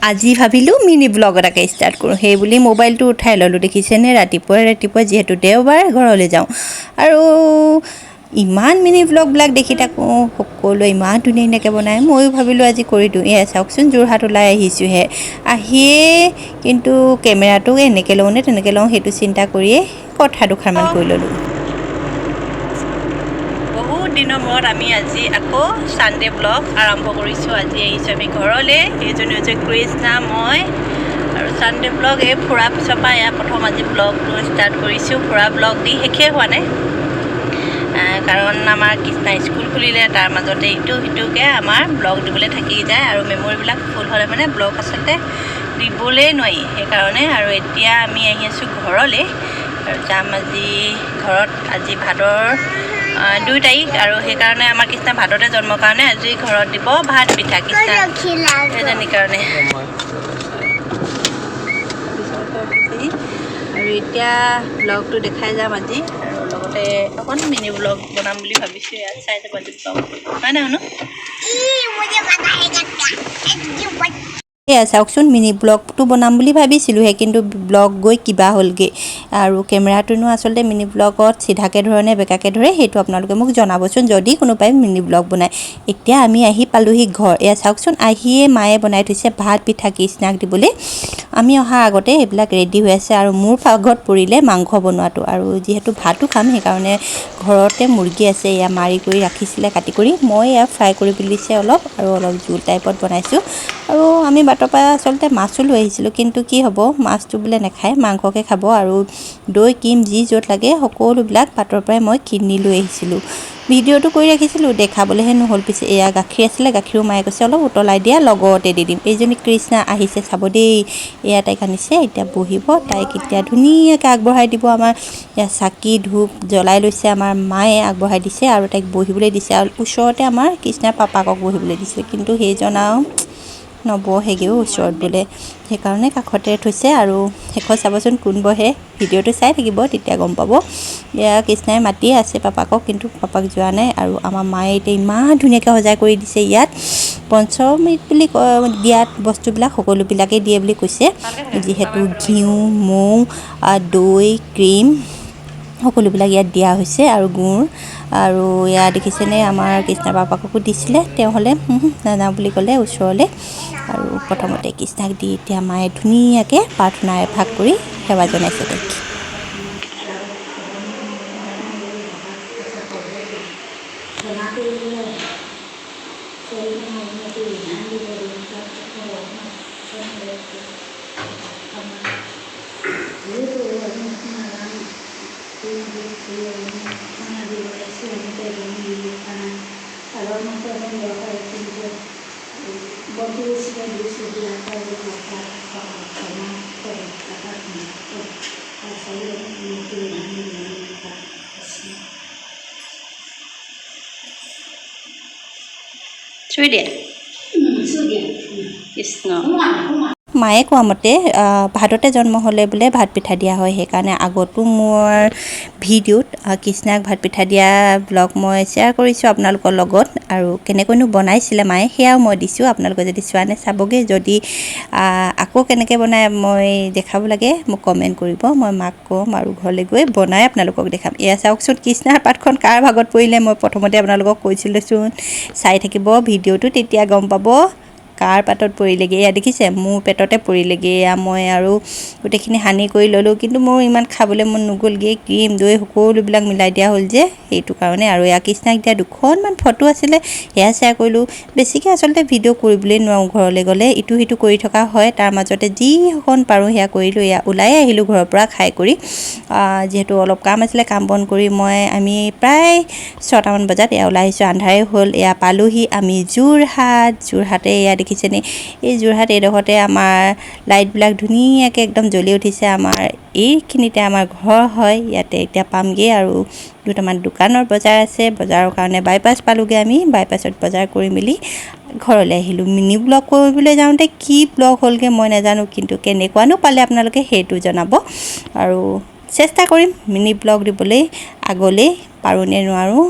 আজি ভাবিলোঁ mini blog এটাকে ষ্টাৰ্ট কৰোঁ সেইবুলি মোবাইলটো উঠাই ল'লোঁ দেখিছেনে ৰাতিপুৱা যিহেতু দেওবাৰ ঘৰলৈ যাওঁ আৰু ইমান মিনি ব্লগবিলাক দেখি থাকোঁ সকলোৱে ইমান ধুনীয়াকৈ বনায় ময়ো ভাবিলোঁ আজি কৰি দিওঁ এয়া চাওকচোন যোৰহাট ওলাই আহিছোঁহে আহিয়ে কিন্তু কেমেৰাটো এনেকৈ লওঁ নে তেনেকৈ লওঁ সেইটো চিন্তা কৰিয়ে কথা দুষাৰমান কৈ ল'লোঁ বহুত দিনৰ মূৰত আমি আজি আকৌ ছানডে ব্লগ আৰম্ভ কৰিছোঁ আজি আহিছোঁ আমি ঘৰলৈ এইজনী হৈছে কৃষ্ণা মই আৰু ছানডে ব্লগ এই ফুৰা পিছৰ পৰা এয়া প্ৰথম আজি ব্লগটো ষ্টাৰ্ট কৰিছোঁ ফুৰা ব্লগ দি শেষেই হোৱা নাই কাৰণ আমাৰ কৃষ্ণা স্কুল খুলিলে তাৰ মাজতে ইটো সিটোকৈ আমাৰ ব্লগ দিবলৈ থাকি যায় আৰু মেমৰিবিলাক ফুল হ'লে মানে ব্লগ আচলতে দিবলৈ নোৱাৰি সেইকাৰণে আৰু এতিয়া আমি আহি আছোঁ ঘৰলৈ আৰু যাম আজি ঘৰত আজি ভাদৰ 2 তাৰিখ আৰু সেইকাৰণে আমাৰ কৃষ্ণা ভাদতে জন্মৰ কাৰণে আজি ঘৰত দিব ভাত পিঠা কৃষ্ণা সেইজনীৰ কাৰণে আৰু এতিয়া ব্লগটো দেখাই যাম আজি আৰু লগতে অকণ মিনি ব্লগ বনাম বুলি ভাবিছোঁ ইয়াত চাই যাব আজি ব্লগ হয় নাই শুনো এয়া চাওকচোন মিনি ব্লগটো বনাম বুলি ভাবিছিলোঁহে কিন্তু ব্লগ গৈ কিবা হ'লগৈ আৰু কেমেৰাটোনো আচলতে মিনি ব্লগত চিধাকৈ ধৰে নে বেকাকৈ ধৰে সেইটো আপোনালোকে মোক জনাবচোন যদি কোনোবাই মিনি ব্লগ বনায় এতিয়া আমি আহি পালোঁহি ঘৰ এয়া চাওকচোন আহিয়ে মায়ে বনাই থৈছে ভাত পিঠা কৃষ্ণাক দিবলৈ আমি অহা আগতে এইবিলাক ৰেডি হৈ আছে আৰু মোৰ পাকঘৰত পৰিলে মাংস বনোৱাটো আৰু যিহেতু ভাতো খাম সেইকাৰণে ঘৰতে মুৰ্গী আছে এয়া মাৰি কৰি ৰাখিছিলে কাটি কৰি মই এয়া ফ্ৰাই কৰি পেলিছে অলপ আৰু অলপ জোল টাইপত বনাইছোঁ আৰু আমি বাটৰ পৰা আচলতে মাছো লৈ আহিছিলোঁ কিন্তু কি হ'ব মাছটো বোলে নাখায় মাংসকে খাব আৰু দৈ ক্ৰীম যি য'ত লাগে সকলোবিলাক বাটৰ পৰাই মই কিনি লৈ আহিছিলোঁ ভিডিঅ'টো কৰি ৰাখিছিলোঁ দেখাবলৈহে নহ'ল পিছে এয়া গাখীৰ আছিলে গাখীৰো মায়ে কৈছে অলপ উতলাই দিয়া লগতে দি দিম এইজনী কৃষ্ণা আহিছে চাব দেই এয়া তাইক আনিছে এতিয়া বহিব তাইক এতিয়া ধুনীয়াকৈ আগবঢ়াই দিব আমাৰ এয়া চাকি ধূপ জ্বলাই লৈছে আমাৰ মায়ে আগবঢ়াই দিছে আৰু তাইক বহিবলৈ দিছে আৰু ওচৰতে আমাৰ কৃষ্ণাৰ পাপাকক বহিবলৈ দিছে কিন্তু সেইজন আৰু নবহেগৈও ওচৰত বোলে সেইকাৰণে কাষতে থৈছে আৰু শেষত চাবচোন কোন বহে ভিডিঅ'টো চাই থাকিব তেতিয়া গম পাব এয়া কৃষ্ণাই মাতিয়ে আছে পাপাকক কিন্তু পাপাক যোৱা নাই আৰু আমাৰ মায়ে এতিয়া ইমান ধুনীয়াকৈ সজাই কৰি দিছে ইয়াত পঞ্চমৃত বুলি দিয়াত বস্তুবিলাক সকলোবিলাকেই দিয়ে বুলি কৈছে যিহেতু ঘিউ মৌ দৈ ক্ৰীম সকলোবিলাক ইয়াত দিয়া হৈছে আৰু গুড় আৰু ইয়াত দেখিছেনে আমাৰ কৃষ্ণাৰ পাপাকো দিছিলে তেওঁ হ'লে নাযাওঁ বুলি ক'লে ওচৰলৈ আৰু প্ৰথমতে কৃষ্ণাক দি এতিয়া মায়ে ধুনীয়াকৈ প্ৰাৰ্থনা এভাগ কৰি সেৱা জনাইছে তাইক চুই দিয়া কৃষ্ণ মায়ে কোৱা মতে ভাদতে জন্ম হ'লে বোলে ভাত পিঠা দিয়া হয় সেইকাৰণে আগতো মোৰ ভিডিঅ'ত কৃষ্ণাক ভাত পিঠা দিয়া ব্লগ মই শ্বেয়াৰ কৰিছোঁ আপোনালোকৰ লগত আৰু কেনেকৈনো বনাইছিলে মায়ে সেয়াও মই দিছোঁ আপোনালোকে যদি চোৱা নাই চাবগৈ যদি আকৌ কেনেকৈ বনায় মই দেখাব লাগে মোক কমেণ্ট কৰিব মই মাক ক'ম আৰু ঘৰলৈ গৈ বনাই আপোনালোকক দেখাম এয়া চাওকচোন কৃষ্ণাৰ পাতখন কাৰ ভাগত পৰিলে মই প্ৰথমতে আপোনালোকক কৈছিলোঁচোন চাই থাকিব ভিডিঅ'টো তেতিয়া গম পাব কাৰ পাতত পৰিলেগৈ এয়া দেখিছে মোৰ পেটতে পৰিলেগৈ এয়া মই আৰু গোটেইখিনি সানি কৰি ল'লোঁ কিন্তু মোৰ ইমান খাবলৈ মন নগ'লগৈ ক্ৰীম দৈ সকলোবিলাক মিলাই দিয়া হ'ল যে সেইটো কাৰণে আৰু এয়া কৃষ্ণাক দিয়া দুখনমান ফটো আছিলে সেয়া শ্বেয়াৰ কৰিলোঁ বেছিকৈ আচলতে ভিডিঅ' কৰিবলৈ নোৱাৰোঁ ঘৰলৈ গ'লে ইটো সিটো কৰি থকা হয় তাৰ মাজতে যিসকণ পাৰোঁ সেয়া কৰিলোঁ এয়া ওলাই আহিলোঁ ঘৰৰ পৰা খাই কৰি যিহেতু অলপ কাম আছিলে কাম বন কৰি আমি প্ৰায় 6টামান বজাত এয়া ওলাই আহিছোঁ আন্ধাৰে হ'ল এয়া পালোহি আমি যোৰহাটে এয়া দেখিছেনে এই যোৰহাট এইডোখৰতে আমাৰ লাইটবিলাক ধুনীয়াকৈ একদম জ্বলি উঠিছে আমাৰ এইখিনিতে আমাৰ ঘৰ হয় ইয়াতে এতিয়া পামগৈ আৰু দুটামান দোকানৰ বজাৰ আছে বজাৰৰ কাৰণে বাইপাছ পালোঁগৈ আমি বাইপাছত বজাৰ কৰি মেলি ঘৰলৈ আহিলোঁ মিনি ব্লগ কৰিবলৈ যাওঁতে কি ব্লগ হ'লগৈ মই নাজানো কিন্তু কেনেকুৱানো পালে আপোনালোকে সেইটো জনাব আৰু চেষ্টা কৰিম মিনি ব্লগ দিবলৈ আগলৈ পাৰোঁ নে নোৱাৰোঁ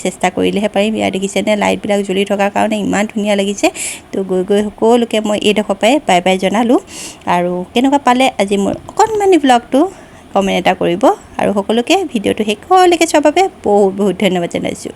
চেষ্টা কৰিলেহে পাৰিম। ইয়াৰ দেখিছেনে লাইটবিলাক জ্বলি থকাৰ কাৰণে ইমান ধুনীয়া লাগিছে। তো গৈ সকলোকে মই এইডোখৰ পৰাই বাই বাই জনালোঁ। আৰু কেনেকুৱা পালে আজি মোৰ অকণমানি ব্লগটো কমেণ্ট এটা কৰিব। আৰু সকলোকে ভিডিঅ'টো শেষলৈকে চোৱাৰ বাবে বহুত বহুত ধন্যবাদ জনাইছোঁ।